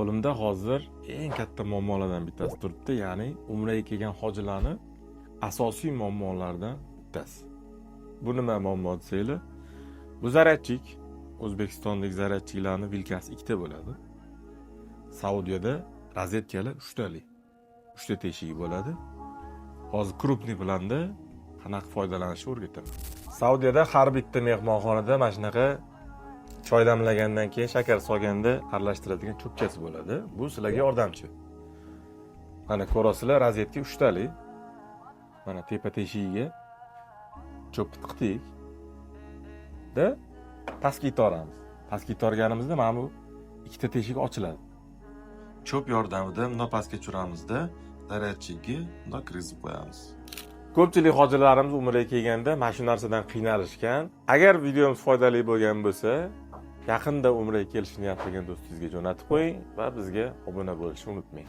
Qo'limda hozir eng katta muammolardan bittasi turibdi, ya'ni umraga kelgan hojilarning asosiy muammolaridan bittasi. Bu nima muammo desanglar? Bu zaryadchik. O'zbekistondagi zaryadchiklarning vilkasi ikkita bo'ladi. Saudiyada rozetkalar 3 tali. 3 ta teshigi bo'ladi. Hozir krupniy planda qanaqa foydalanishni o'rgataman. Saudiyada har bitta mehmonxonada mana shunaqa choy damlagandan keyin shakar solganda aralashtiradigan cho'pchasi bo'ladi. Bu sizlarga yordamchi. Mana ko'rasizlar, rozetka 3 tali. Mana tepa teshigiga cho'pni tiqdik. Da pastga yuboramiz. Pastga yuborganimizda mana bu ikkita teshik ochiladi. Cho'p yordamida bundoq pastga tushiramizda zaryadchikka bundoq kirgizib qo'yamiz. Ko'pchilik hojilarimiz umraga kelganda mana shu narsadan qiynalishgan. Agar videomiz foydali bo'lgan bo'lsa, yaqinda umraga kelishni niyat qilgan do'stingizga jo'natib qo'ying va bizga obuna bo'lishni unutmang.